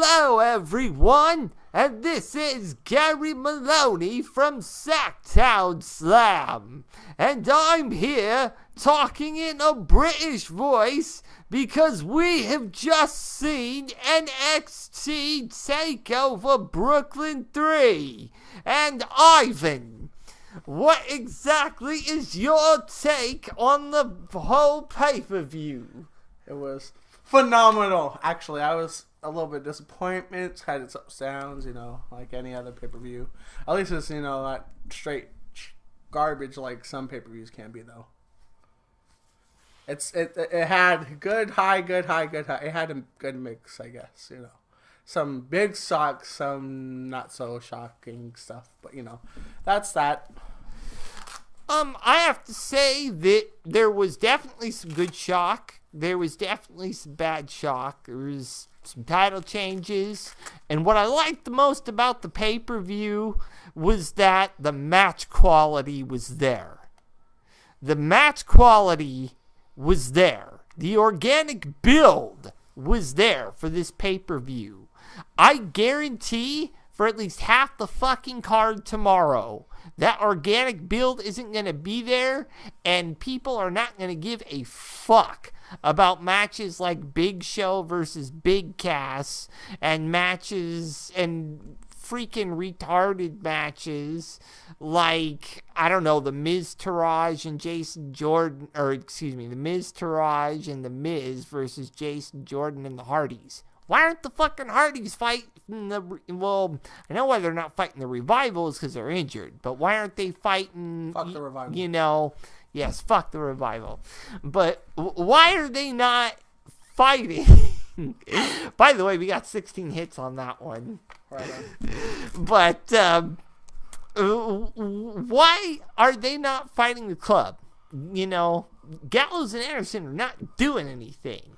Hello everyone, and this is Gary Maloney from Sacktown Slam, and I'm here talking in a British voice because we have just seen NXT TakeOver Brooklyn 3, and Ivan, what exactly is your take on the whole pay-per-view? It was phenomenal. Actually, I was a little bit disappointed. Had its ups and downs, like any other pay-per-view. At least it's, not straight garbage like some pay-per-views can be, though. It had good high. It had a good mix, I guess, Some big shocks, some not so shocking stuff, but, that's that. I have to say that there was definitely some good shock. There was definitely some bad shock. There was some title changes. And what I liked the most about the pay-per-view was that the match quality was there. The match quality was there. The organic build was there for this pay-per-view. I guarantee for at least half the fucking card tomorrow, that organic build isn't going to be there, and people are not going to give a fuck about matches like Big Show versus Big Cass, and matches, and freaking retarded matches like, I don't know, The Miz Taraj and Jason Jordan, The Miz Taraj and The Miz versus Jason Jordan and the Hardys. Why aren't the fucking Hardys fighting well, I know why they're not fighting the Revivals because they're injured, but why aren't they fighting, Fuck the Revival. Yes, fuck the Revival. But why are they not fighting? By the way, we got 16 hits on that one. Right on. But why are they not fighting the club? Gallows and Anderson are not doing anything.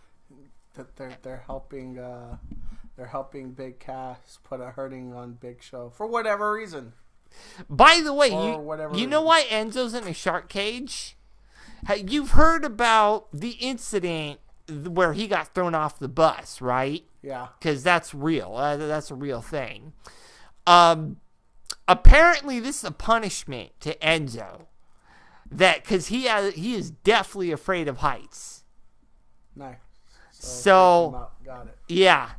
They're helping Big Cass put a hurting on Big Show for whatever reason. By the way, you know why Enzo's in a shark cage? You've heard about the incident where he got thrown off the bus, right? Yeah. Because that's real. That's a real thing. Apparently, this is a punishment to Enzo. Because he is deathly afraid of heights. Nice. So got it. Yeah.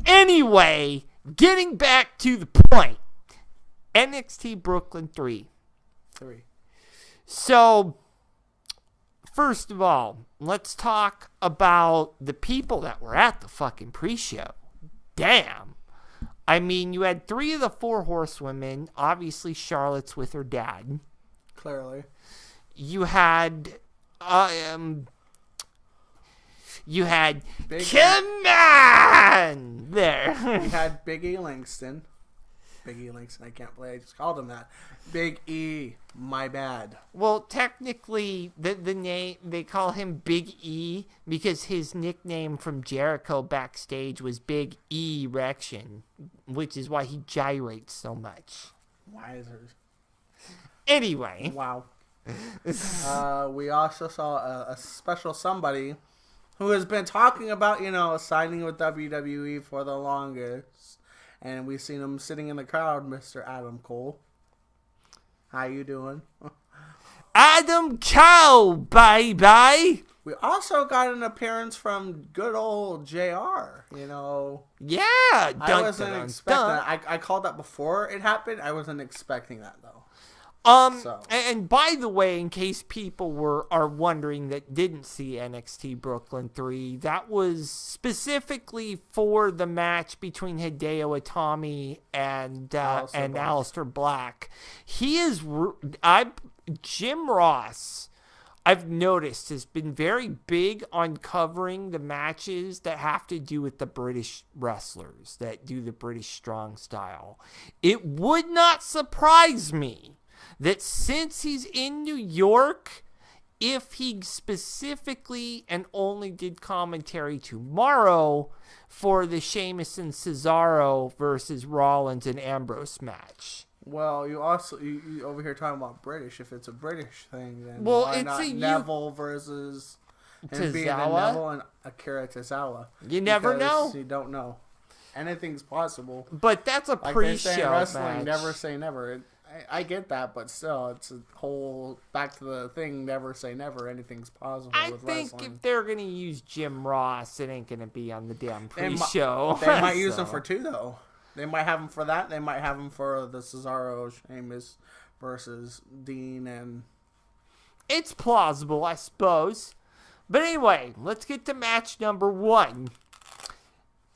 Anyway, getting back to the point. NXT Brooklyn 3. So, first of all, let's talk about the people that were at the fucking pre-show. Damn. I mean, you had 3 of the 4 horsewomen. Obviously, Charlotte's with her dad. Clearly. You had... come on! There. You had Big E Langston. I can't believe I just called him that. Big E, my bad. Well, technically, the name, they call him Big E because his nickname from Jericho backstage was Big Erection, which is why he gyrates so much. Wisers. Anyway. Wow. We also saw a special somebody who has been talking about, signing with WWE for the longest. And we've seen him sitting in the crowd, Mr. Adam Cole. How you doing? Adam Cole, baby! We also got an appearance from good old JR, Yeah! I wasn't expecting that. I called that before it happened. I wasn't expecting that, though. And by the way, in case people are wondering that didn't see NXT Brooklyn 3, that was specifically for the match between Hideo Itami and Aleister Black. Jim Ross, I've noticed, has been very big on covering the matches that have to do with the British wrestlers that do the British strong style. It would not surprise me that since he's in New York, if he specifically and only did commentary tomorrow for the Sheamus and Cesaro versus Rollins and Ambrose match. Well, you also you over here talking about British. If it's a British thing, then why not Neville versus Tozawa? Neville and Akira Tozawa? You never know. You don't know. anything's possible. But that's a Like pre-show they say in wrestling, match. never say never. I get that, but still, it's a whole back to the thing. Never say never. Anything's possible with think wrestling. if they're gonna use Jim Ross, it ain't gonna be on the damn They pre-show. They might use him for 2 though. They might have him for that. They might have him for the Cesaro Sheamus versus Dean and. It's plausible, I suppose. But anyway, let's get to match number 1.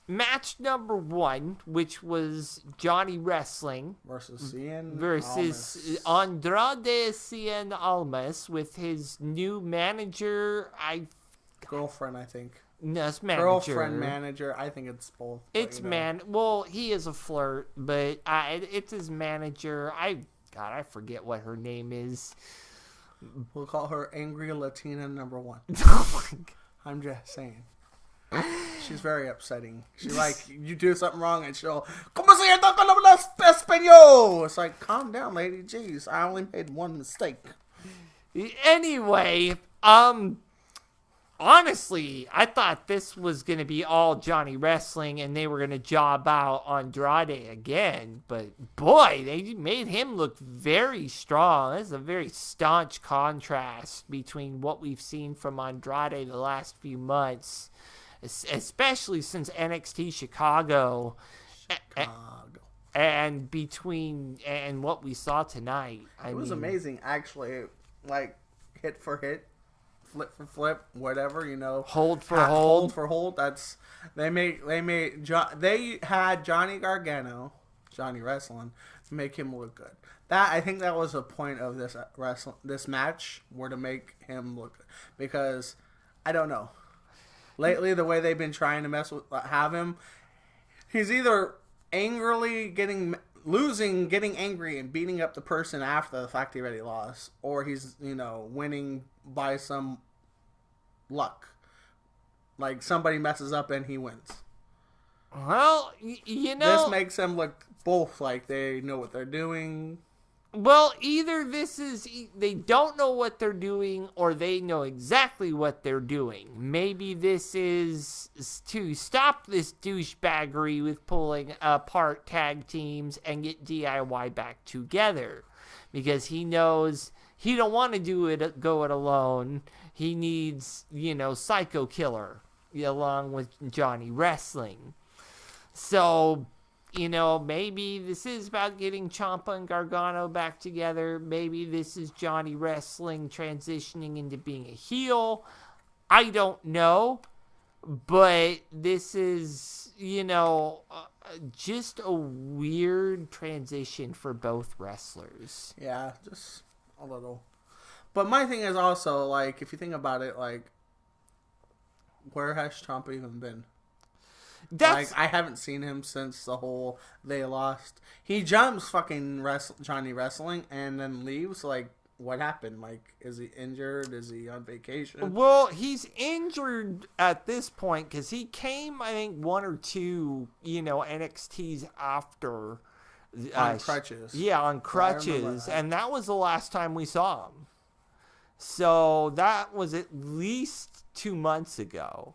Match number 1, which was Johnny Wrestling Versus Cien versus Andrade Cien Almas with his new manager. girlfriend, I think. No, it's manager. Girlfriend, manager. I think it's both. It's Well, he is a flirt, but it's his manager. I forget what her name is. We'll call her Angry Latina number 1. Oh my God. I'm just saying. She's very upsetting. She's like, you do something wrong, and she'll, ¿Cómo se llama con hablas español? It's like, calm down, lady. Jeez, I only made one mistake. Anyway, honestly, I thought this was going to be all Johnny Wrestling, and they were going to job out Andrade again. But boy, they made him look very strong. This is a very staunch contrast between what we've seen from Andrade the last few months, especially since NXT Chicago. And what we saw tonight. It was amazing, actually. Like, hit for hit. Flip for flip, whatever, Hold for hold. Hold for hold. They had Johnny Gargano, Johnny Wrestling, make him look good. I think that was the point of this match, were to make him look good. Because, I don't know. Lately, the way they've been trying to have him, he's either getting angry and beating up the person after the fact he already lost, or he's, winning by some luck. Like, somebody messes up and he wins. Well, This makes them look both like they know what they're doing. Well, either they don't know what they're doing, or they know exactly what they're doing. Maybe this is to stop this douchebaggery with pulling apart tag teams and get DIY back together. Because he knows he don't want to go it alone. He needs, Psycho Killer along with Johnny Wrestling. So, maybe this is about getting Ciampa and Gargano back together. Maybe this is Johnny Wrestling transitioning into being a heel. I don't know. But this is, just a weird transition for both wrestlers. Yeah, just a little. But my thing is also, like, if you think about it, like, where has Ciampa even been? I haven't seen him since the whole they lost. He jumps fucking Johnny Wrestling and then leaves. Like, what happened? Like, is he injured? Is he on vacation? Well, he's injured at this point because he came, I think, 1 or 2, NXTs after. On crutches. Yeah, on crutches. And that was the last time we saw him. So that was at least 2 months ago.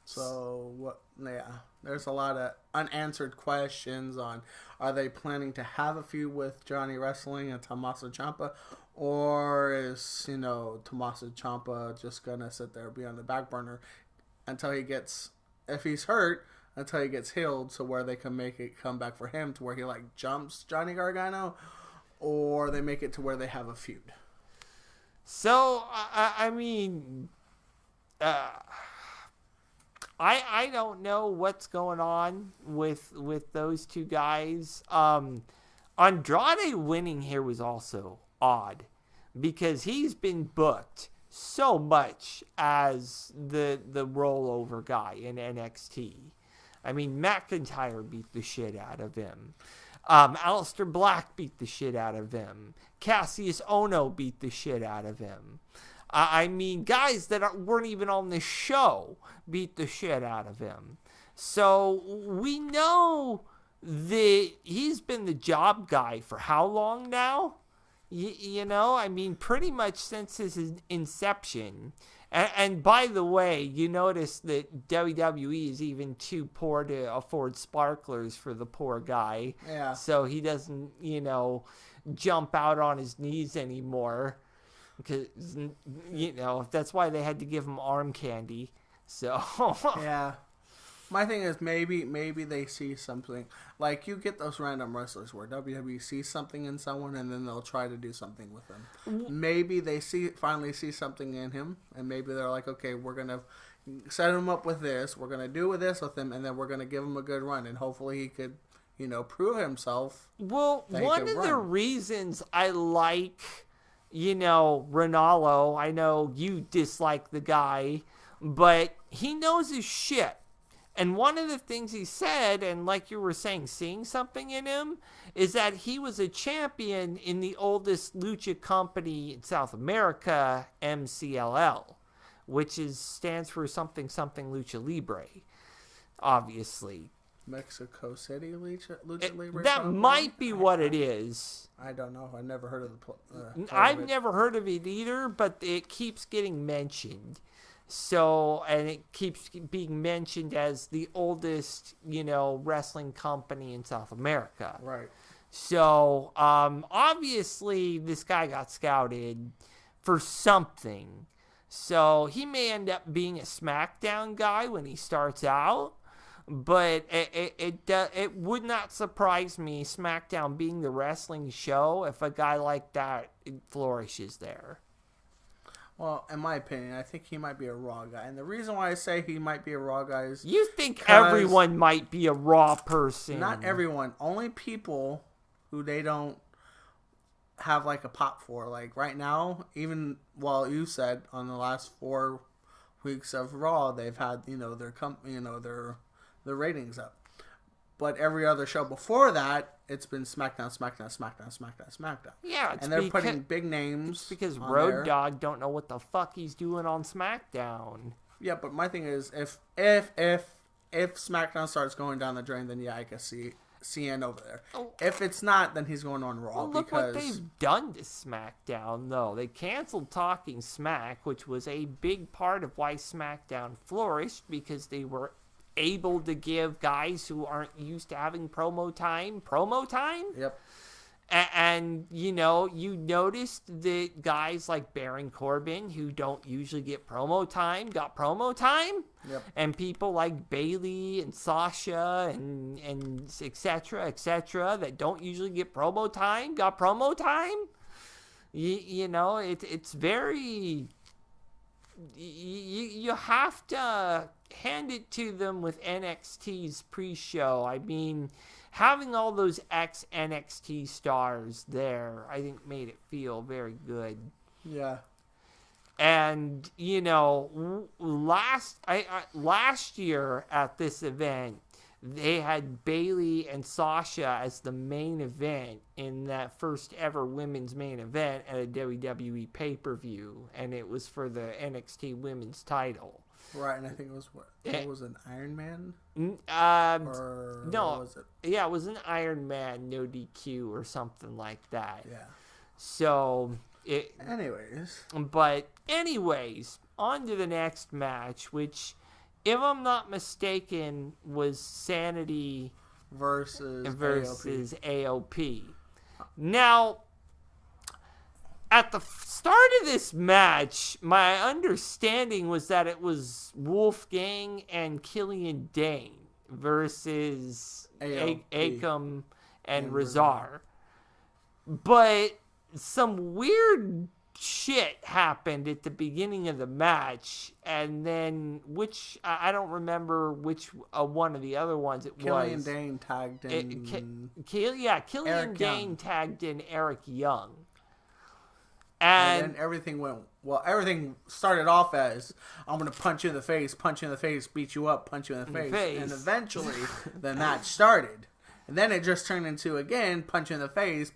So, what? Yeah, there's a lot of unanswered questions on, are they planning to have a feud with Johnny Wrestling and Tommaso Ciampa, or is, Tommaso Ciampa just going to sit there and be on the back burner until he gets, if he's hurt, until he gets healed, so where they can make it come back for him to where he, like, jumps Johnny Gargano, or they make it to where they have a feud. So, I mean, I don't know what's going on with those two guys. Andrade winning here was also odd because he's been booked so much as the rollover guy in NXT. I mean, McIntyre beat the shit out of him. Aleister Black beat the shit out of him. Cassius Ohno beat the shit out of him. I mean, guys that weren't even on the show beat the shit out of him. So we know that he's been the job guy for how long now? I mean, pretty much since his inception. And by the way, you notice that WWE is even too poor to afford sparklers for the poor guy. Yeah. So he doesn't, jump out on his knees anymore. Because, that's why they had to give him arm candy. So. Yeah. My thing is maybe they see something. Like, you get those random wrestlers where WWE sees something in someone and then they'll try to do something with them. Maybe they finally see something in him, and maybe they're like, okay, we're going to set him up with this. We're going to do this with him, and then we're going to give him a good run. And hopefully he could, prove himself. Well, one of the reasons I like, Ronaldo, I know you dislike the guy, but he knows his shit. And one of the things he said, and like you were saying, seeing something in him, is that he was a champion in the oldest lucha company in South America, MCLL, which stands for something Lucha Libre, obviously. Mexico City Lucha Libre? That might be what it is. I don't know. I've never heard of the I've never heard of it either, but it keeps getting mentioned. So, and it keeps being mentioned as the oldest, wrestling company in South America. Right. So, obviously, this guy got scouted for something. So, he may end up being a SmackDown guy when he starts out. But it would not surprise me, SmackDown being the wrestling show, if a guy like that flourishes there. Well, in my opinion, I think he might be a Raw guy. And the reason why I say he might be a Raw guy is... You think everyone might be a Raw person. Not everyone. Only people who they don't have, like, a pop for. Like, right now, even, you said, on the last 4 weeks of Raw, they've had, their ratings up. But every other show before that, it's been SmackDown. Yeah, and they're putting big names. It's because Road Dogg don't know what the fuck he's doing on SmackDown. Yeah, but my thing is, if SmackDown starts going down the drain, then yeah, I can see CN over there. Oh. If it's not, then he's going on Raw. Well, look what they've done to SmackDown, though. They canceled Talking Smack, which was a big part of why SmackDown flourished, because they were able to give guys who aren't used to having promo time. Yep. And you noticed that guys like Baron Corbin, who don't usually get promo time, got promo time. Yep. And people like Bayley and Sasha and et cetera, that don't usually get promo time, got promo time. It's very... You have to hand it to them with NXT's pre-show. I mean, having all those ex-NXT stars there, I think made it feel very good. Yeah. And, last year at this event, they had Bayley and Sasha as the main event in that first ever women's main event at a WWE pay-per-view, and it was for the NXT women's title. Right, and I think it was was an Iron Man? No, what was it? Yeah, it was an Iron Man, no DQ or something like that. Yeah. So, anyways, on to the next match, which, if I'm not mistaken, was Sanity versus AOP. Now, at the start of this match, my understanding was that it was Wolfgang and Killian Dane versus Akam and Razar. But some weird shit happened at the beginning of the match, and then I don't remember which one of the other ones it Killian was. Dane tagged in. Killian Dane tagged in Eric Young. And then everything started off as, I'm going to punch you in the face, beat you up, punch you in the face. And eventually, the match started. And then it just turned into, again, punch you in the face.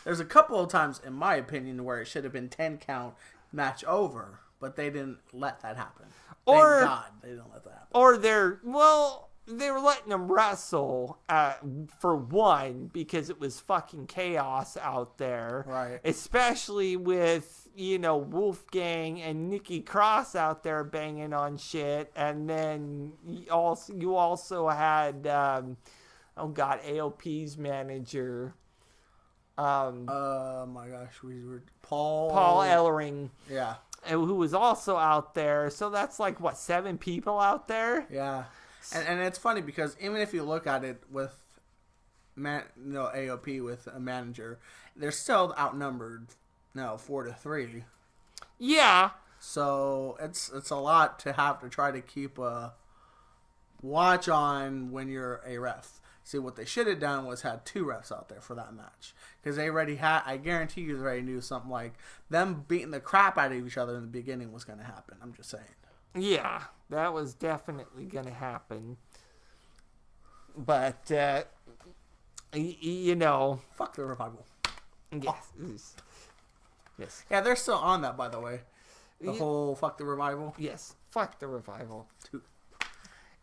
There's a couple of times, in my opinion, where it should have been 10 count, match over. But they didn't let that happen. Thank God they didn't let that happen. Or they were letting them wrestle for one, because it was fucking chaos out there. Right. Especially with Wolfgang and Nikki Cross out there banging on shit, and then you also had AOP's manager. My gosh, we were Paul Ellering. Yeah. Who was also out there. So that's 7 people out there? Yeah. And it's funny because even if you look at it with AOP with a manager, they're still outnumbered 4-3. Yeah. So it's a lot to have to try to keep a watch on when you're a ref. See, what they should have done was had 2 refs out there for that match. Because they already had, I guarantee you, they already knew something like them beating the crap out of each other in the beginning was going to happen. I'm just saying. Yeah, that was definitely going to happen. But, fuck the Revival. Yes. Oh. Yes. Yeah, they're still on that, by the way. The whole fuck the Revival. Yes, fuck the Revival.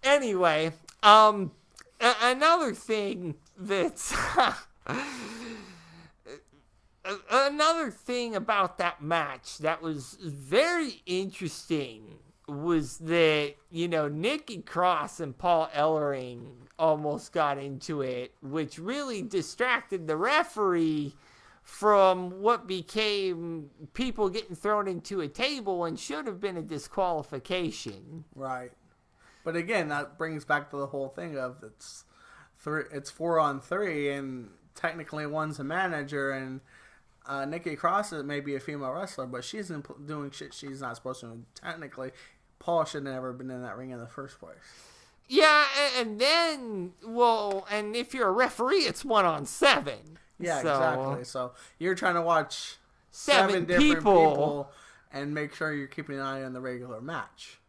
Anyway, another thing that's... another thing about that match that was very interesting was that, Nikki Cross and Paul Ellering almost got into it, which really distracted the referee from what became people getting thrown into a table and should have been a disqualification. Right. But again, that brings back to the whole thing of it's 4-on-3, and technically one's a manager, and Nikki Cross may be a female wrestler, but she's doing shit she's not supposed to. Technically, Paul should have never been in that ring in the first place. Yeah, and then, and if you're a referee, it's 1-on-7. Yeah, exactly. So you're trying to watch 7 different people and make sure you're keeping an eye on the regular match.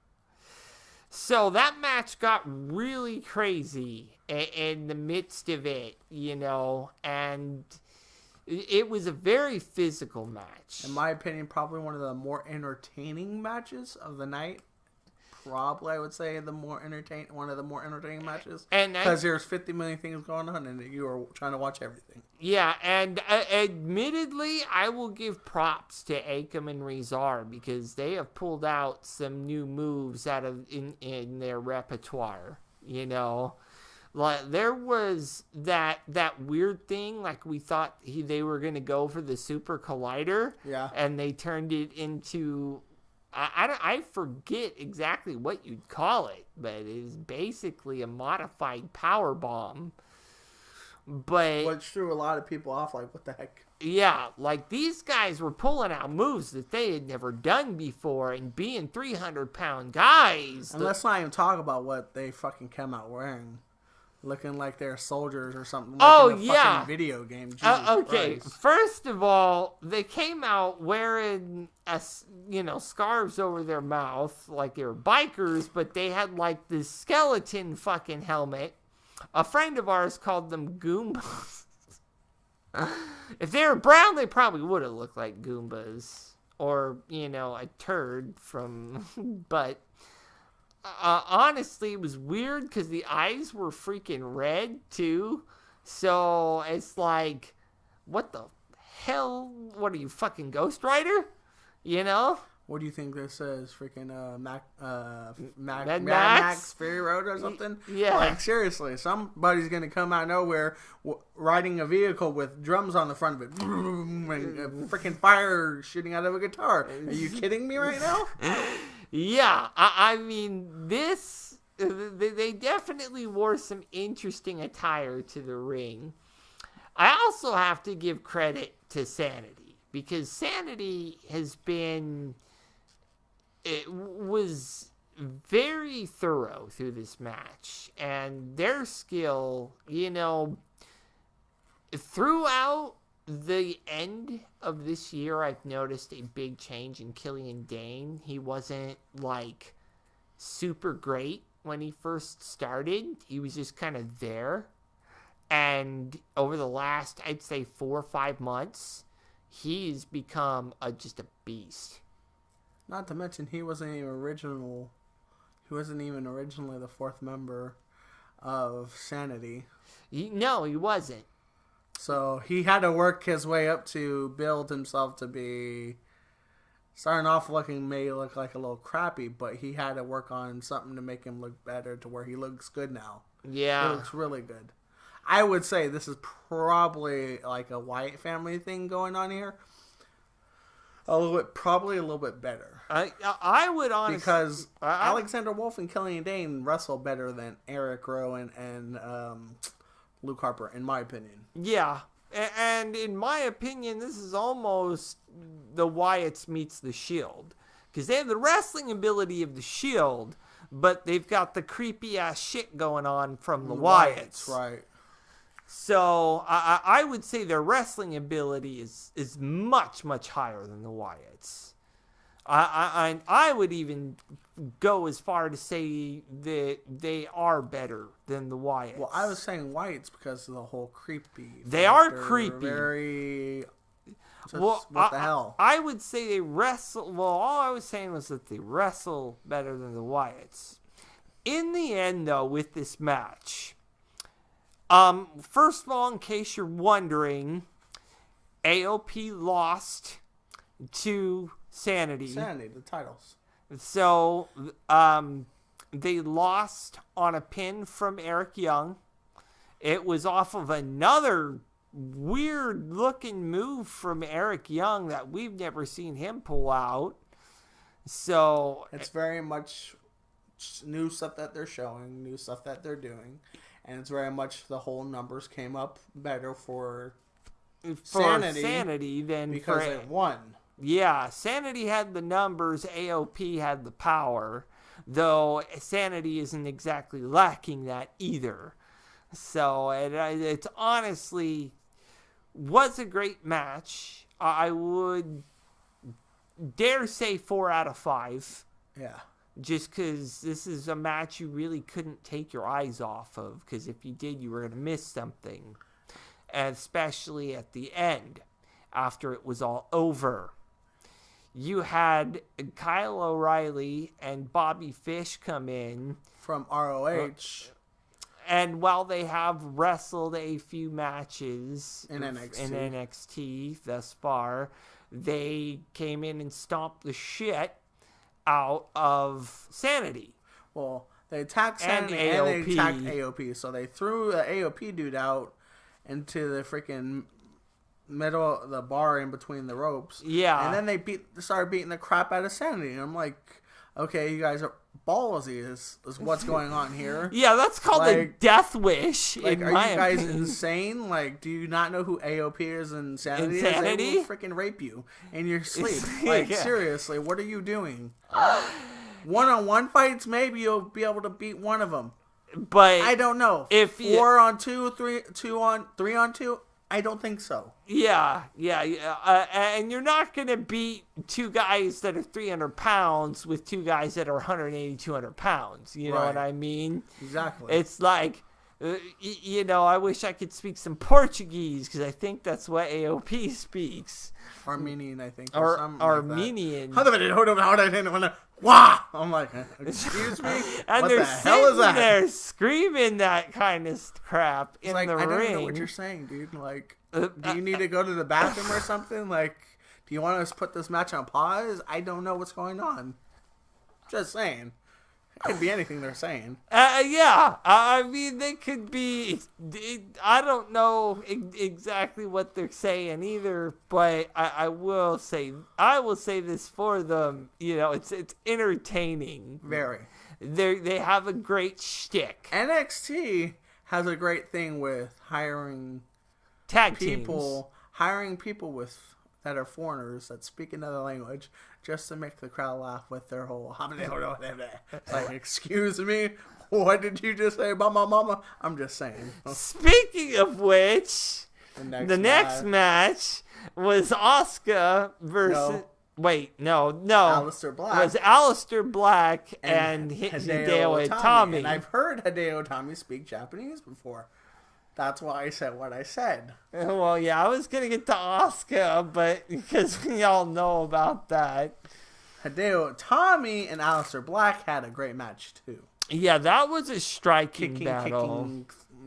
So that match got really crazy in the midst of it, and it was a very physical match. In my opinion, probably one of the more entertaining matches of the night. Probably, I would say, one of the more entertaining matches. Because there's 50 million things going on, and you are trying to watch everything. Yeah, and admittedly, I will give props to Akam and Rezar because they have pulled out some new moves out of in their repertoire. Like there was that weird thing, like we thought they were gonna go for the Super Collider, yeah, and they turned it into. I forget exactly what you'd call it, but it is basically a modified power bomb. But which threw a lot of people off, like, what the heck? Yeah, like these guys were pulling out moves that they had never done before, and being 300-pound guys. And let's not even talk about what they fucking came out wearing. Looking like they're soldiers or something. Like in a fucking video game. Okay, Christ. First of all, they came out wearing scarves over their mouth like they were bikers, but they had like this skeleton fucking helmet. A friend of ours called them Goombas. If they were brown, they probably would have looked like Goombas, or a turd from. But. Honestly, it was weird because the eyes were freaking red too. So it's like, what the hell? What are you, fucking Ghost Rider? What do you think this is? Freaking Mad Max? Max Fury Road or something? Yeah. Like, seriously, somebody's going to come out of nowhere riding a vehicle with drums on the front of it. And freaking fire shooting out of a guitar. Are you kidding me right now? Yeah, I mean, they definitely wore some interesting attire to the ring. I also have to give credit to Sanity, because Sanity was very thorough through this match, and their skill, throughout the end of this year, I've noticed a big change in Killian Dane. He wasn't like super great when he first started. He was just kind of there. And over the last, I'd say 4 or 5 months, he's become just a beast. Not to mention, he wasn't even originally the 4th member of Sanity. No, he wasn't. So he had to work his way up to build himself to be starting off may look like a little crappy, but he had to work on something to make him look better to where he looks good now. Yeah. He looks really good. I would say this is probably like a Wyatt family thing going on here. Probably a little bit better. I would honestly... Because Alexander Wolf and Killian Dane wrestle better than Eric Rowan and Luke Harper, in my opinion. Yeah. And in my opinion, this is almost the Wyatts meets the Shield. Because they have the wrestling ability of the Shield, but they've got the creepy-ass shit going on from the Wyatts. Right. So I would say their wrestling ability is much, much higher than the Wyatts. I would even go as far to say that they are better than the Wyatts. Well, I was saying Wyatts because of the whole creepy. They are creepy. Very... Well, what the hell? I would say they wrestle... Well, all I was saying was that they wrestle better than the Wyatts. In the end, though, with this match... first of all, in case you're wondering, AOP lost to Sanity. Sanity, the titles. So, they lost on a pin from Eric Young. It was off of another weird-looking move from Eric Young that we've never seen him pull out. So... It's very much new stuff that they're showing, new stuff that they're doing. And it's very much the whole numbers came up better for Sanity than because for, they won. Yeah, Sanity had the numbers, AOP had the power, though Sanity isn't exactly lacking that either. So it's honestly was a great match. I would dare say 4 out of 5. Yeah. Just because this is a match you really couldn't take your eyes off of. Because if you did, you were going to miss something. And especially at the end, after it was all over. You had Kyle O'Reilly and Bobby Fish come in. From ROH. And while they have wrestled a few matches in NXT thus far, they came in and stomped the shit out of Sanity. Well, they attacked Sanity and they attacked AOP. So they threw the AOP dude out into the freaking middle of the bar in between the ropes. Yeah. And then they started beating the crap out of Sanity. And I'm like, okay, you guys are ballsy is what's going on here. Yeah, that's called a death wish. Like, are you guys insane? Like, do you not know who AOP is and Sanity is? They will freaking rape you in your sleep. Like, seriously, what are you doing? One-on-one fights, maybe you'll be able to beat one of them. But I don't know. If 4 on 2, 3 on 2, I don't think so. Yeah. And you're not going to beat 2 guys that are 300 pounds with 2 guys that are 180, 200 pounds. You know what I mean? Exactly. It's like, I wish I could speak some Portuguese because I think that's what AOP speaks. Armenian, I think. Or Armenian. Like wow! I'm like, excuse me? And what they're the hell is that? They're screaming that kind of crap in the ring. I don't know what you're saying, dude. Like, do you need to go to the bathroom or something? Like, do you want us to put this match on pause? I don't know what's going on. Just saying. It could be anything they're saying. Yeah. I mean, they could be... I don't know exactly what they're saying either, but I will say this for them. It's entertaining. Very. They have a great shtick. NXT has a great thing with hiring hiring people that are foreigners that speak another language just to make the crowd laugh with their whole like, excuse me, what did you just say about my mama? I'm just saying. Speaking of which, the next match was Asuka versus... No. Aleister Black. It was Aleister Black and Hideo Itami. And I've heard Hideo Itami speak Japanese before. That's why I said what I said. Well, yeah, I was going to get to Asuka, but because we all know about that. Hideo Itami and Aleister Black had a great match, too. Yeah, that was a striking battle.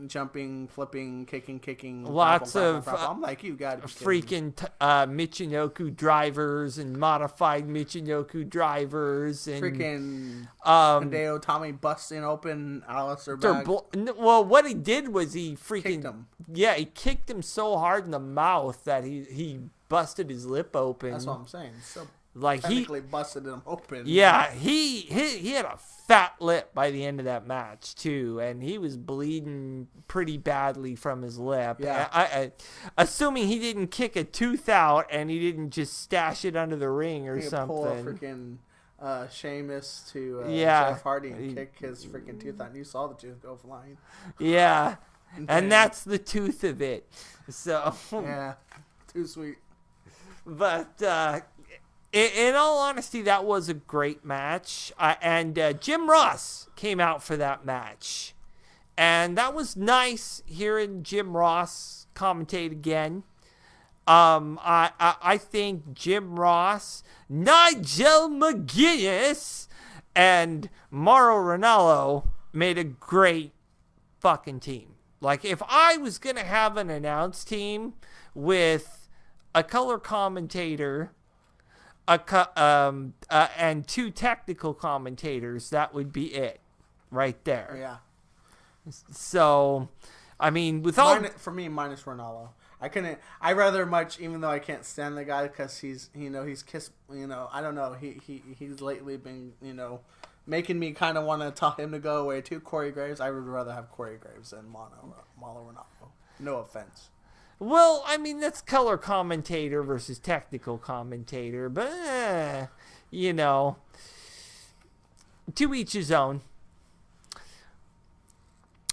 jumping, flipping, kicking. Lots of I'm like, you got freaking Michinoku drivers and modified Michinoku drivers and freaking Hideo Tommy busting open Alistair Black. Well, what he did was he freaking Kicked him. Yeah, he kicked him so hard in the mouth that he busted his lip open. That's what I'm saying. So like technically busted him open. Yeah, he had a fat lip by the end of that match too, and he was bleeding pretty badly from his lip. Yeah. I assuming he didn't kick a tooth out and he didn't just stash it under the ring or something. Pull a freaking Sheamus to Jeff Hardy and kick his freaking tooth out. And you saw the tooth go flying. Yeah, and that's the tooth of it. So yeah, too sweet. But in all honesty, that was a great match. And Jim Ross came out for that match. And that was nice hearing Jim Ross commentate again. I think Jim Ross, Nigel McGuinness, and Mauro Ranallo made a great fucking team. Like, if I was going to have an announce team with a color commentator and 2 technical commentators, that would be it right there. Yeah. So, I mean, with all... For me, minus Ronaldo. I rather much, even though I can't stand the guy because he's kissed, I don't know, he's lately been, making me kind of want to tell him to go away too. Corey Graves, I would rather have Corey Graves than Mauro Ronaldo. No offense. Well, I mean, that's color commentator versus technical commentator, but, to each his own.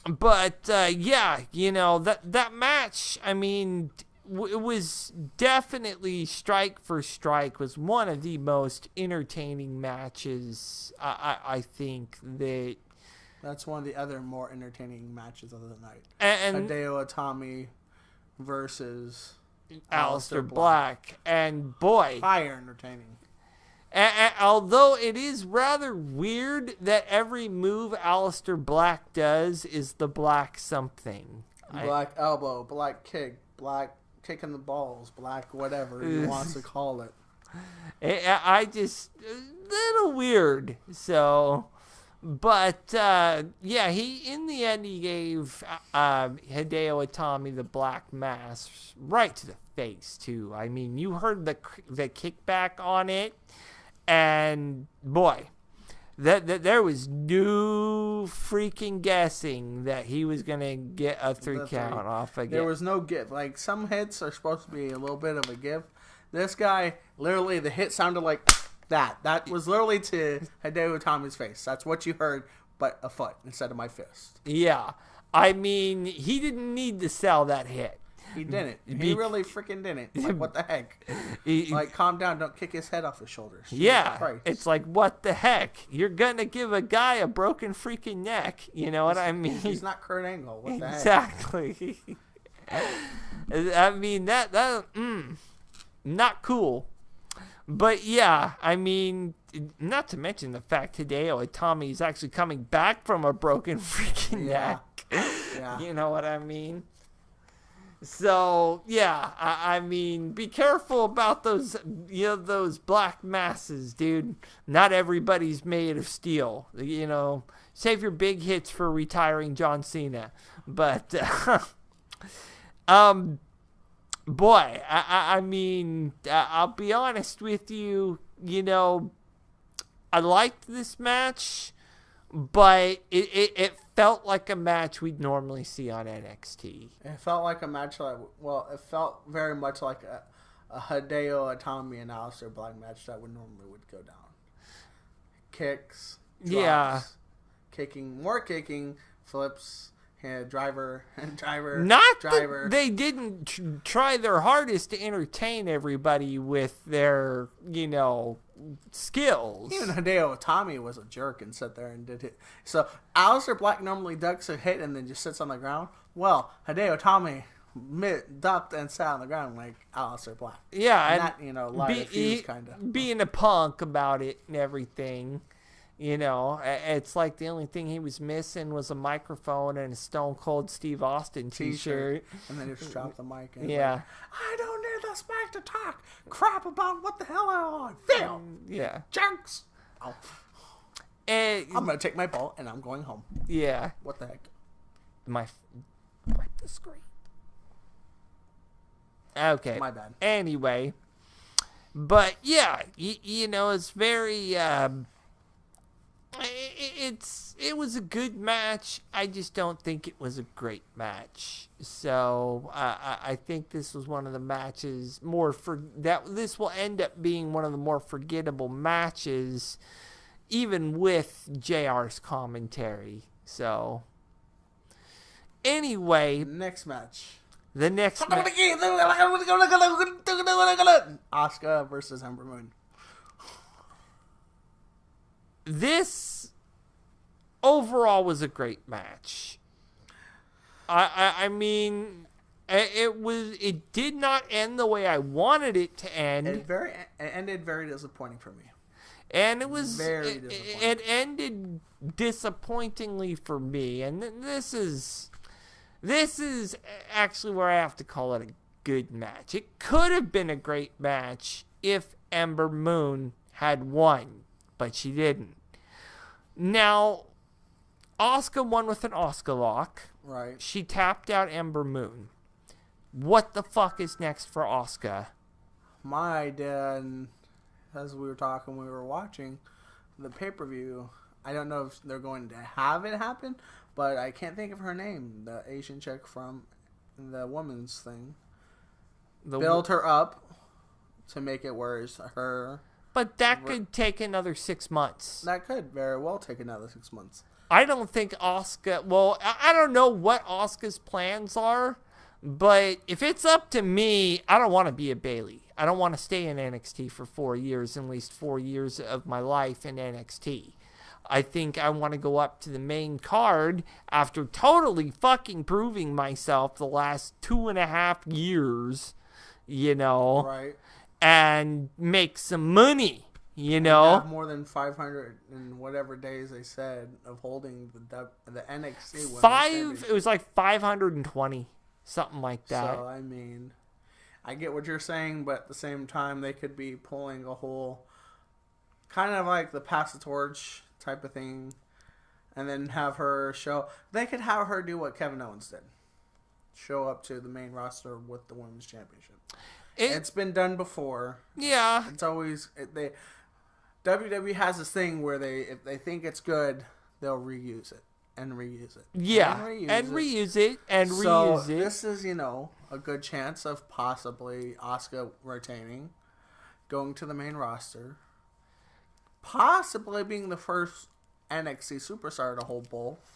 But, that match, I mean, it was definitely strike for strike, was one of the most entertaining matches, I think, that... That's one of the other more entertaining matches of the night. And Hideo Itami versus Alistair Black. And boy, fire entertaining. Although it is rather weird that every move Alistair Black does is the black something. Black elbow, black kick, black kick in the balls, black whatever he wants to call it. I just, a little weird. So... But, he, in the end, he gave Hideo Itami the black mass right to the face, too. I mean, you heard the kickback on it, and, boy, there was no freaking guessing that he was going to get a 3 count off again. There was no give. Like, some hits are supposed to be a little bit of a give. This guy, literally, the hit sounded like... That was literally to Hideo Itami's face. That's what you heard, but a foot instead of my fist. Yeah. I mean, he didn't need to sell that hit. He didn't. He really freaking didn't. Like, what the heck? Like, calm down. Don't kick his head off his shoulders. Yeah. It's like, what the heck? You're going to give a guy a broken freaking neck. You know what I mean? He's not Kurt Angle. What the heck? Exactly. I mean, that not cool. But yeah, I mean, not to mention the fact Hideo Itami is actually coming back from a broken freaking neck. Yeah. You know what I mean? So yeah, I mean, be careful about those, those black masses, dude. Not everybody's made of steel. Save your big hits for retiring John Cena. But boy, I mean, I'll be honest with you, I liked this match, but it felt like a match we'd normally see on NXT. It felt like a match it felt very much like a Hideo Itami and Alistair Black match that would go down. Kicks, drops, kicking, flips, driver. Not that they didn't try their hardest to entertain everybody with their, skills. Even Hideo Itami was a jerk and sat there and did it. So Alistair Black normally ducks a hit and then just sits on the ground. Well, Hideo Itami ducked and sat on the ground like Alistair Black. Yeah, and that, light a fuse kind of. Being a punk about it and everything. You know, it's like the only thing he was missing was a microphone and a Stone Cold Steve Austin t-shirt. And then he just dropped the mic. And Yeah. Like, I don't need this mic to talk crap about what the hell I feel. Yeah. Junks. Oh. And, I'm going to take my ball and I'm going home. Yeah. What the heck? Wipe the screen. Okay. My bad. Anyway. But, yeah. You know, it's very... It was a good match. I just don't think it was a great match. So I think this was one of the matches this will end up being one of the more forgettable matches, even with JR's commentary. So anyway, Next match. the next match. Asuka versus Ember Moon. This overall was a great match. I mean, it did not end the way I wanted it to end. It ended very disappointing for me. And it was very disappointing. It ended disappointingly for me. And this is actually where I have to call it a good match. It could have been a great match if Ember Moon had won, but she didn't. Now, Asuka won with an Asuka lock. Right. She tapped out Ember Moon. What the fuck is next for Asuka? My idea, and as we were talking, we were watching the pay-per-view, I don't know if they're going to have it happen, but I can't think of her name, the Asian chick from the women's thing. Build her up to make it worse. But that could take another 6 months. That could very well take another 6 months. I don't think Asuka... Well, I don't know what Asuka's plans are, but if it's up to me, I don't want to be a Bayley. I don't want to stay in NXT for 4 years, at least 4 years of my life in NXT. I think I want to go up to the main card after totally fucking proving myself the last 2.5 years, you know. Right. And make some money, you know. Have more than 500 and whatever days they said of holding the NXT. It was like 520, something like that. So I mean, I get what you're saying, but at the same time, they could be pulling a whole kind of like the pass the torch type of thing, and then have her show. They could have her do what Kevin Owens did, show up to the main roster with the women's championship. It's been done before. Yeah. It's always WWE has this thing where if they think it's good, they'll reuse it and reuse it. Yeah. And reuse it. So this is, a good chance of possibly Asuka retaining, going to the main roster, possibly being the first NXT superstar to hold both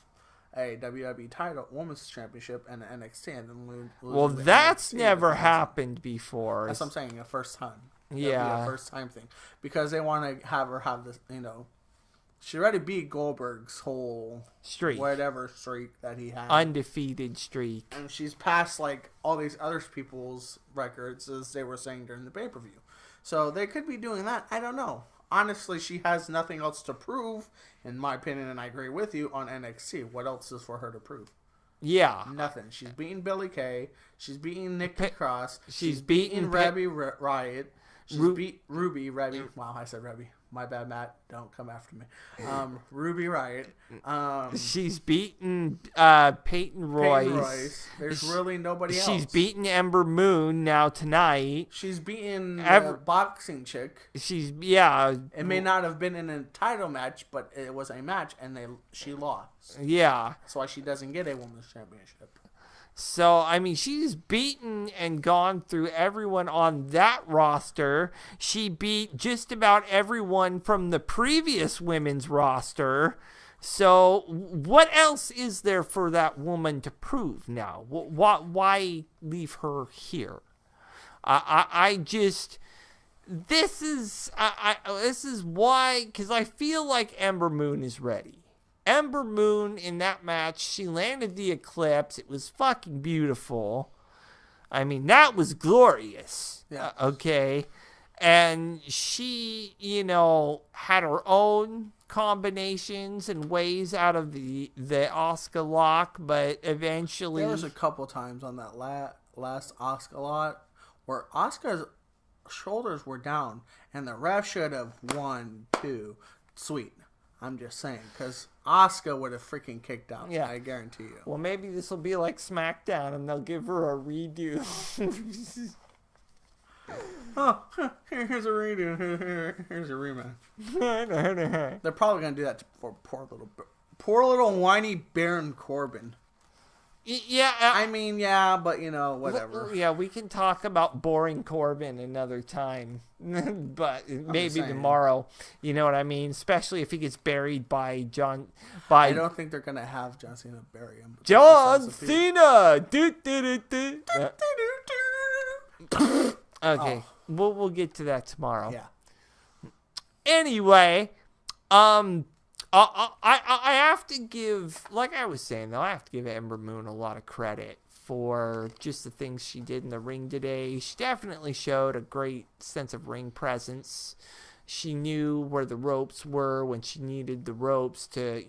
a WWE title, Women's Championship, and an NXT, and then lose. Well, that's never happened before. That's what I'm saying, a first time. Yeah. A first time thing. Because they want to have her have this, she already beat Goldberg's whole streak. Whatever streak that he had. Undefeated streak. And she's passed, all these other people's records, as they were saying during the pay-per-view. So they could be doing that. I don't know. Honestly, she has nothing else to prove, in my opinion, and I agree with you, on NXT. What else is for her to prove? Yeah. Nothing. She's beaten Billie Kay. She's beaten Nikki Cross. She's beaten Ruby Riot. She's beat Ruby Rebby. Wow, I said Rebby. My bad, Matt. Don't come after me. Ruby Riot. She's beaten Peyton Royce. There's really nobody else. She's beaten Ember Moon now tonight. She's beaten the boxing chick. It may not have been in a title match, but it was a match, and she lost. Yeah. That's why she doesn't get a women's championship. So, I mean, she's beaten and gone through everyone on that roster. She beat just about everyone from the previous women's roster. So, what else is there for that woman to prove now? Why leave her here? This is why, because I feel like Ember Moon is ready. Ember Moon in that match, she landed the Eclipse. It was fucking beautiful. I mean, that was glorious. Yeah. Okay. And she, had her own combinations and ways out of the Asuka lock, but eventually... There was a couple times on that last Asuka lock where Asuka's shoulders were down, and the ref should have 1, 2. Sweet. I'm just saying, because Asuka would have freaking kicked out. Yeah. I guarantee you. Well, maybe this will be like SmackDown, and they'll give her a redo. Oh, here's a redo. Here's a rematch. They're probably gonna do that for poor little whiny Baron Corbin. Yeah, I mean, yeah, but whatever. Yeah, we can talk about boring Corbin another time, but maybe tomorrow. You know what I mean? Especially if he gets buried by John. I don't think they're gonna have John Cena bury him. John Cena. Okay, we'll get to that tomorrow. Yeah. Anyway, I have to give, like I was saying though, I have to give Ember Moon a lot of credit for just the things she did in the ring today. She definitely showed a great sense of ring presence. She knew where the ropes were when she needed the ropes to,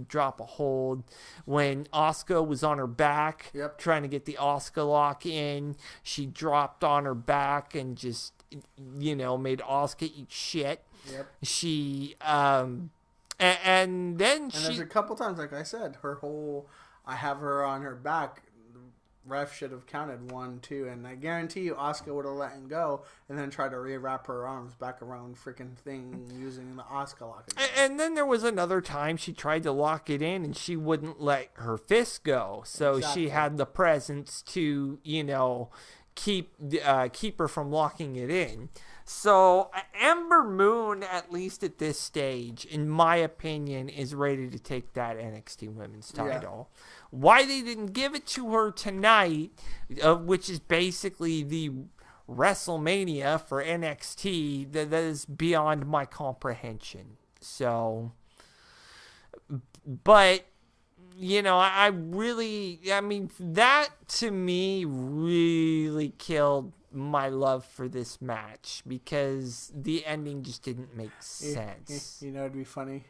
drop a hold. When Asuka was on her back, trying to get the Asuka lock in, she dropped on her back and just, made Asuka eat shit. Yep. She, and then there's a couple times, like I said, I have her on her back. Ref should have counted 1, 2, and I guarantee you Asuka would have let him go and then tried to rewrap her arms back around freaking thing using the Asuka lock again. And then there was another time she tried to lock it in and she wouldn't let her fist go. So she had the presence to, keep her from locking it in. So Ember Moon, at least at this stage, in my opinion, is ready to take that NXT Women's title. Yeah. Why they didn't give it to her tonight, which is basically the WrestleMania for NXT, that is beyond my comprehension. So, but, that to me really killed my love for this match because the ending just didn't make sense. It'd be funny.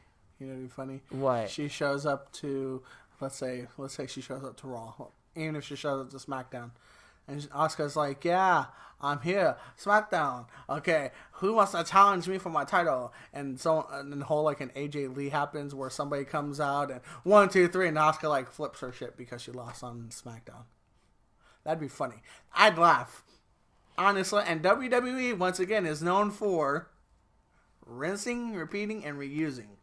What? She shows up to, let's say she shows up to Raw, even if she shows up to SmackDown, and Asuka's like, "Yeah, I'm here, SmackDown. Okay, who wants to challenge me for my title?" And the whole an AJ Lee happens where somebody comes out and 1, 2, 3, and Asuka flips her shit because she lost on SmackDown. That'd be funny. I'd laugh. Honestly, and WWE, once again, is known for rinsing, repeating, and reusing.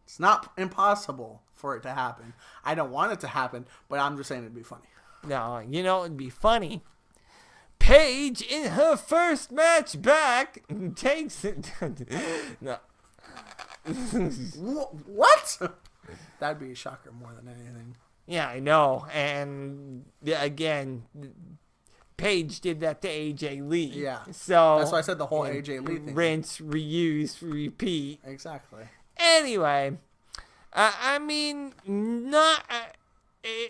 It's not impossible for it to happen. I don't want it to happen, but I'm just saying it'd be funny. No, it'd be funny. Paige, in her first match back, takes it. No. What? That'd be a shocker more than anything. Yeah, I know. And, again... Paige did that to AJ Lee. Yeah. So that's why I said the whole AJ Lee thing. Rinse, reuse, repeat. Exactly. Anyway, not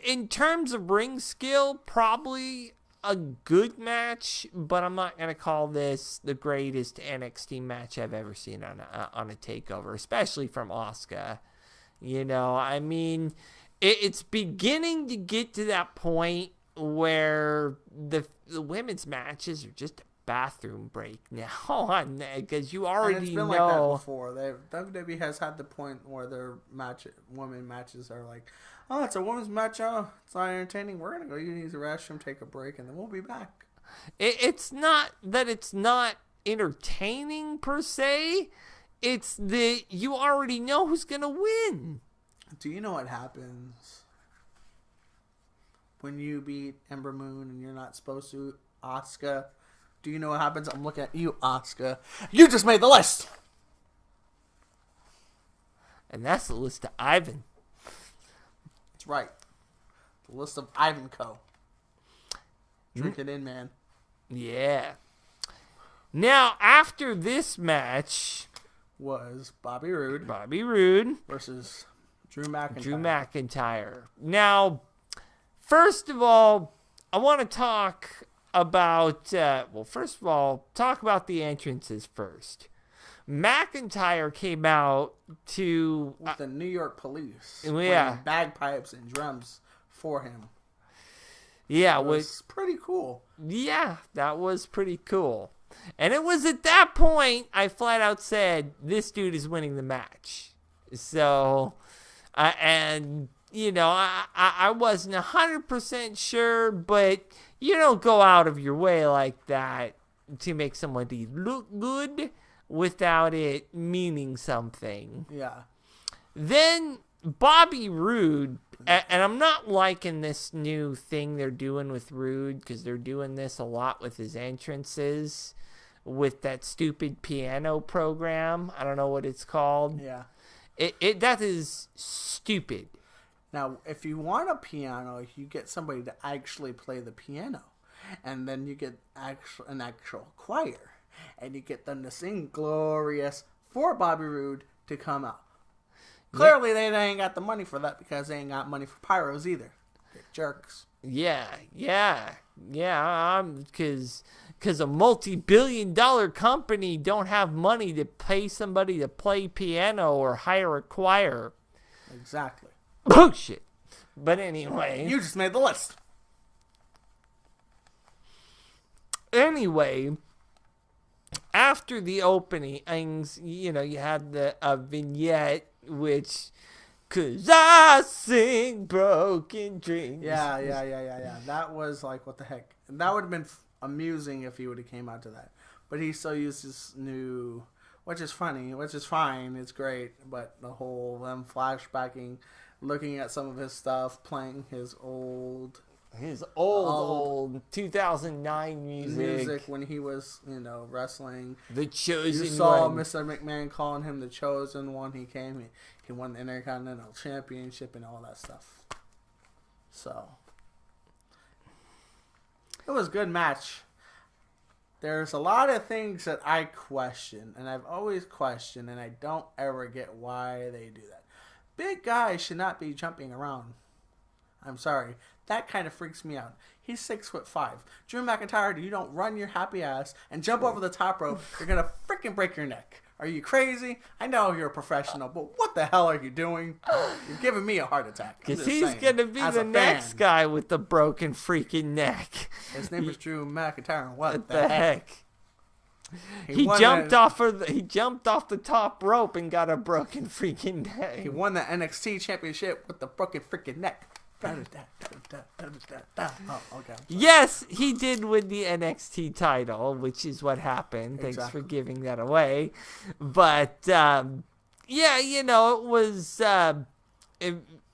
in terms of ring skill, probably a good match, but I'm not gonna call this the greatest NXT match I've ever seen on a takeover, especially from Asuka. It's beginning to get to that point where the women's matches are just a bathroom break now, because you already know. And it's been like that before. WWE has had the point where their women matches are like, "Oh, it's a women's match. Oh, it's not entertaining. We're gonna go use the restroom, take a break, and then we'll be back." It's not that it's not entertaining per se. It's that you already know who's gonna win. Do you know what happens when you beat Ember Moon and you're not supposed to? Asuka. Do you know what happens? I'm looking at you, Asuka. You just made the list! And that's the list of Ivan. That's right. The list of Ivanko. Drink it in, man. Yeah. Now, after this match... was Bobby Roode. Versus Drew McIntyre. Now... First of all, I want to talk about, talk about the entrances first. McIntyre came out to... with the New York Police. Yeah. Playing bagpipes and drums for him. Yeah. It was pretty cool. Yeah, that was pretty cool. And it was at that point I flat out said, this dude is winning the match. So, and, you know, I wasn't 100% sure, but you don't go out of your way like that to make somebody look good without it meaning something. Yeah. Then Bobby Roode, and I'm not liking this new thing they're doing with Roode, because they're doing this a lot with his entrances, with that stupid piano program. I don't know what it's called. Yeah. That is stupid. Now, if you want a piano, you get somebody to actually play the piano. And then you get an actual choir. And you get them to sing Glorious for Bobby Roode to come out. Clearly, they ain't got the money for that because they ain't got money for pyros either. They're jerks. Yeah. Because a multi-billion-dollar company don't have money to pay somebody to play piano or hire a choir. Exactly. Bullshit. But anyway. You just made the list. Anyway, after the openings, you know, you had the vignette, which, 'cause I sing broken dreams. Yeah. That was like, what the heck? And that would have been amusing if he would have came out to that. But he still used his new, which is funny, which is fine, it's great. But the whole them flashbacking, looking at some of his stuff, playing his old 2009 music when he was, you know, wrestling. The Chosen You saw One. Mr. McMahon calling him the Chosen One. He came, he won the Intercontinental Championship and all that stuff. So it was a good match. There's a lot of things that I question, and I've always questioned, and I don't ever get why they do that. Big guys should not be jumping around. I'm sorry. That kind of freaks me out. He's 6'5". Drew McIntyre, you don't run your happy ass and jump over the top rope, you're going to freaking break your neck. Are you crazy? I know you're a professional, but what the hell are you doing? You're giving me a heart attack. Because he's going to be the next guy with the broken freaking neck. His name is Drew McIntyre. What the heck? He jumped off the top rope and got a broken freaking neck. He won the NXT championship with the broken freaking neck. Oh, okay. Yes, he did win the NXT title, which is what happened. Thanks for giving that away. But, yeah, you know, it was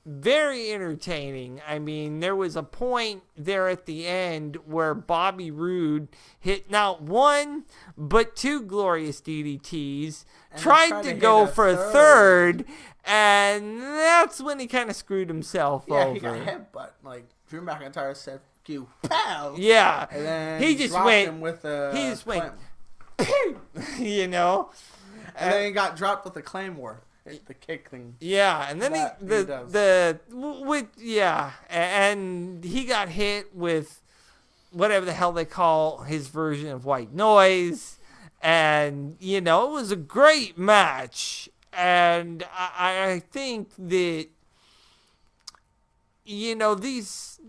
very entertaining. I mean, there was a point there at the end where Bobby Roode hit not one, but two glorious DDTs, tried to go for a third, and that's when he kind of screwed himself over. Yeah, he got hit, but like Drew McIntyre said, "You pow!" Yeah, and then he just went him with a. He just went, you know, and then he got dropped with the Claymore, the kick thing. Yeah, and then and he got hit with whatever the hell they call his version of white noise, and you know, it was a great match. And I think that, you know, these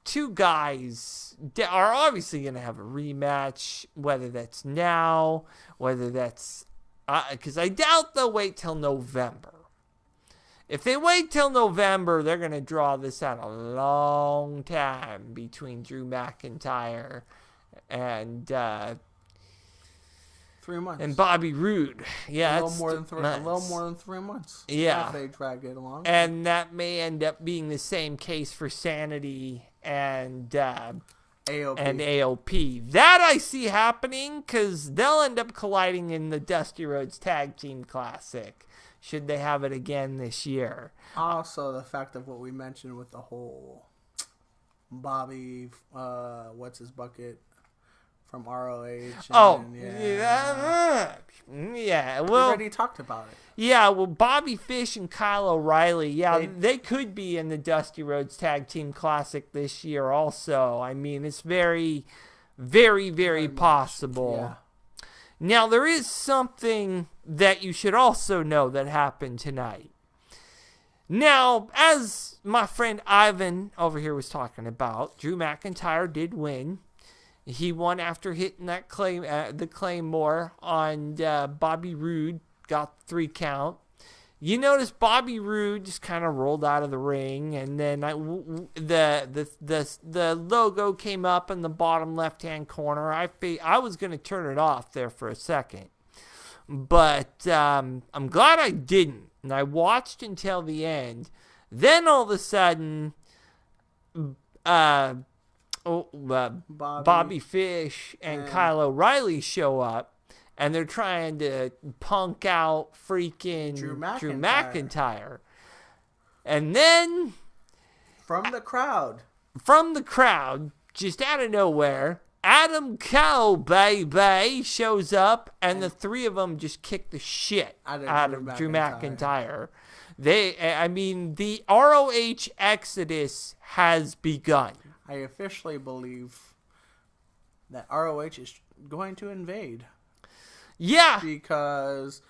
two guys are obviously going to have a rematch, whether that's now, whether that's... because I doubt they'll wait till November. If they wait till November, they're going to draw this out a long time between Drew McIntyre and... 3 months. And Bobby Roode. Yeah, a little more than 3 months. Yeah. If they drag it along. And that may end up being the same case for Sanity and AOP. That I see happening because they'll end up colliding in the Dusty Rhodes Tag Team Classic, should they have it again this year. Also, the fact of what we mentioned with the whole Bobby, what's his bucket? From ROH. Well, we already talked about it. Yeah, well, Bobby Fish and Kyle O'Reilly, they could be in the Dusty Rhodes Tag Team Classic this year also. I mean, it's very, very, very possible. Yeah. Now, there is something that you should also know that happened tonight. Now, as my friend Ivan over here was talking about, Drew McIntyre did win. He won after hitting that the Claymore on Bobby Roode, got 3 count. You notice Bobby Roode just kind of rolled out of the ring, and then the logo came up in the bottom left-hand corner. I was going to turn it off there for a second, but I'm glad I didn't, and I watched until the end. Then all of a sudden, Bobby Fish and Kyle O'Reilly show up. And they're trying to punk out freaking Drew McIntyre. And then... From the crowd, just out of nowhere, Adam Cole, baby, shows up. And the 3 of them just kick the shit out of Drew McIntyre. The ROH exodus has begun. I officially believe that ROH is going to invade. Yeah. Because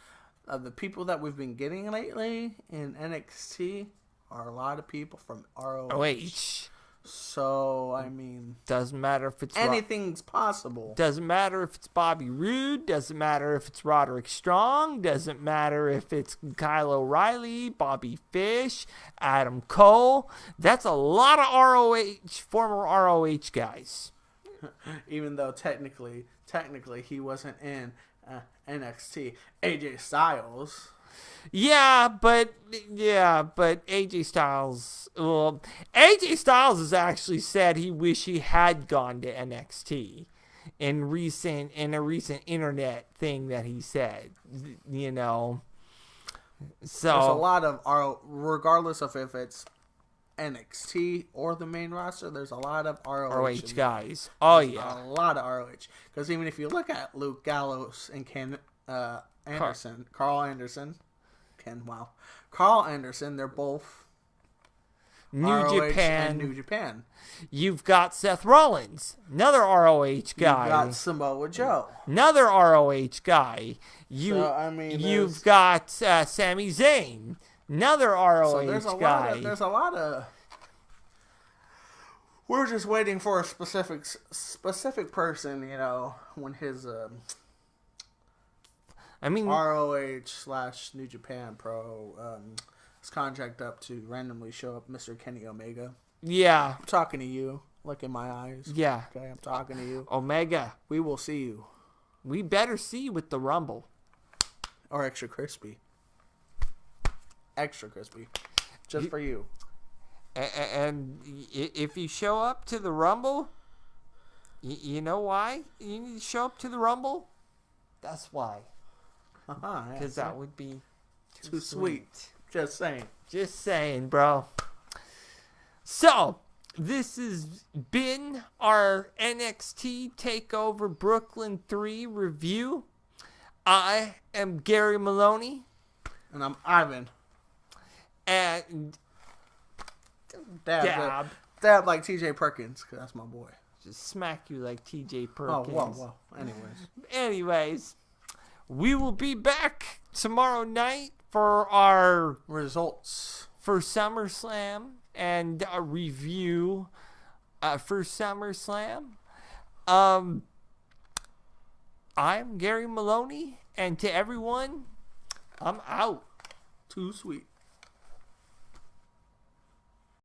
of the people that we've been getting lately in NXT are a lot of people from ROH. So, I mean... Doesn't matter if it's... Anything's possible. Doesn't matter if it's Bobby Roode. Doesn't matter if it's Roderick Strong. Doesn't matter if it's Kyle O'Reilly, Bobby Fish, Adam Cole. That's a lot of former ROH guys. Even though technically he wasn't in... NXT, AJ Styles. Yeah, but AJ Styles. Well, AJ Styles has actually said he wish he had gone to NXT in a recent internet thing that he said. So there's a lot of regardless of if it's NXT or the main roster, there's a lot of ROH guys. A lot of ROH. Because even if you look at Luke Gallows and Carl Anderson, they're both New Japan. And New Japan. You've got Seth Rollins, another ROH guy. You've got Samoa Joe, another ROH guy. You've got Sami Zayn. Another ROH guy. There's a lot of. We're just waiting for a specific person, when his ROH/New Japan Pro his contract up to randomly show up, Mr. Kenny Omega. Yeah. I'm talking to you. Look in my eyes. Yeah. Okay, I'm talking to you. Omega. We will see you. We better see you with the Rumble. Or extra crispy. Extra crispy. Just for you. And if you show up to the Rumble, you know why you need to show up to the Rumble? That's why. Because that would be too sweet. Just saying. Just saying, bro. So, this has been our NXT TakeOver Brooklyn 3 review. I am Gary Maloney. And I'm Ivan. And dab like TJ Perkins, because that's my boy. Just smack you like TJ Perkins. Oh, whoa. Anyways, we will be back tomorrow night for our results for SummerSlam and a review for SummerSlam. I'm Gary Maloney, and to everyone, I'm out. Too sweet.